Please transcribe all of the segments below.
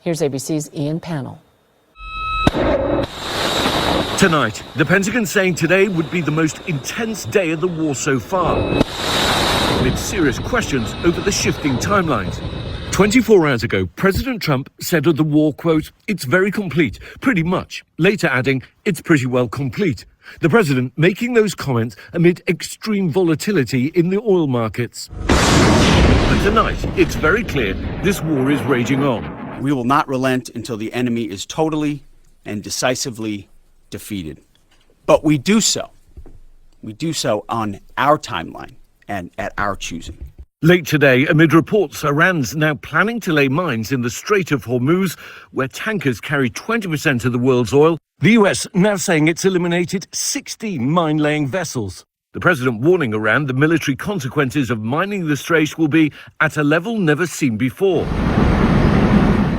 Here's ABC's Ian Pannell. Tonight, the Pentagon saying today would be the most intense day of the war so far, amid serious questions over the shifting timelines. 24 hours ago, President Trump said of the war, quote, "It's very complete, pretty much," later adding, "It's pretty well complete." The president making those comments amid extreme volatility in the oil markets. But tonight, it's very clear this war is raging on. We will not relent until the enemy is totally and decisively defeated. But we do so on our timeline and at our choosing. Late today, amid reports Iran's now planning to lay mines in the Strait of Hormuz, where tankers carry 20% of the world's oil, the US now saying it's eliminated 16 mine-laying vessels. The president warning Iran the military consequences of mining the strait will be at a level never seen before.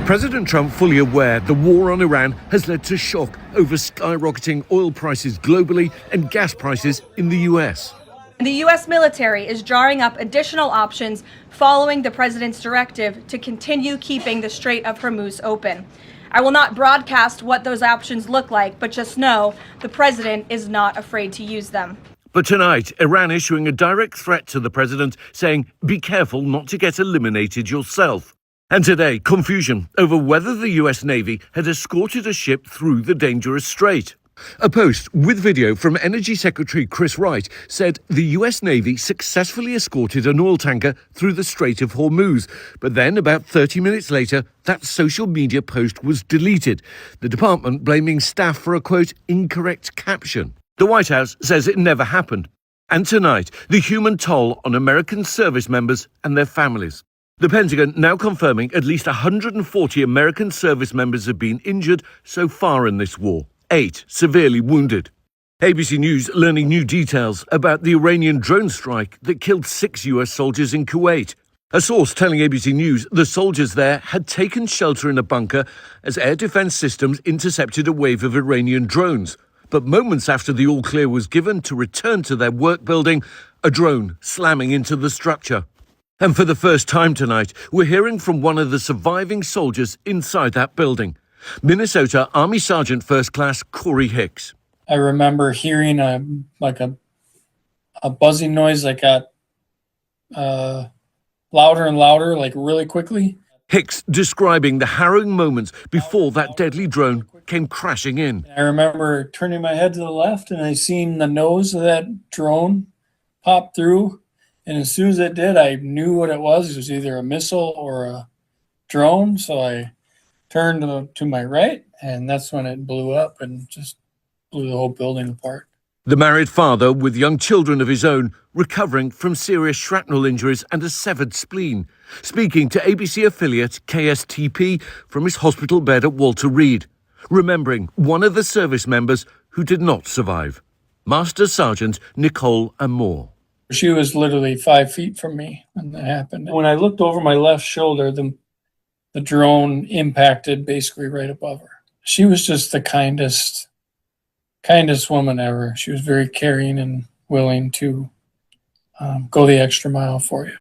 President Trump fully aware the war on Iran has led to shock over skyrocketing oil prices globally and gas prices in the US. The U.S. military is drawing up additional options following the president's directive to continue keeping the Strait of Hormuz open. I will not broadcast what those options look like, but just know the president is not afraid to use them. But tonight, Iran issuing a direct threat to the president, saying, "Be careful not to get eliminated yourself." And today, confusion over whether the US Navy had escorted a ship through the dangerous strait. A post with video from Energy Secretary Chris Wright said the US Navy successfully escorted an oil tanker through the Strait of Hormuz. But then, about 30 minutes later, that social media post was deleted, the department blaming staff for a, quote, "incorrect caption." The White House says it never happened. And tonight, the human toll on American service members and their families. The Pentagon now confirming at least 140 American service members have been injured so far in this war, 8 severely wounded. ABC News learning new details about the Iranian drone strike that killed 6 US soldiers in Kuwait. A source telling ABC News the soldiers there had taken shelter in a bunker as air defense systems intercepted a wave of Iranian drones. But moments after the all-clear was given to return to their work building, a drone slamming into the structure. And for the first time tonight, we're hearing from one of the surviving soldiers inside that building, Minnesota Army Sergeant First Class Corey Hicks. I remember hearing a buzzing noise that got louder and louder, like really quickly. Hicks describing the harrowing moments before that deadly drone came crashing in. I remember turning my head to the left and I seen the nose of that drone pop through. And as soon as it did, I knew what it was. It was either a missile or a drone. So I turned to my right, and that's when it blew up and just blew the whole building apart. The married father with young children of his own recovering from serious shrapnel injuries and a severed spleen, speaking to ABC affiliate KSTP from his hospital bed at Walter Reed, remembering one of the service members who did not survive, Master Sergeant Nicole Amore. She was literally 5 feet from me when that happened. When I looked over my left shoulder, the drone impacted basically right above her. She was just the kindest woman ever. She was very caring and willing to go the extra mile for you.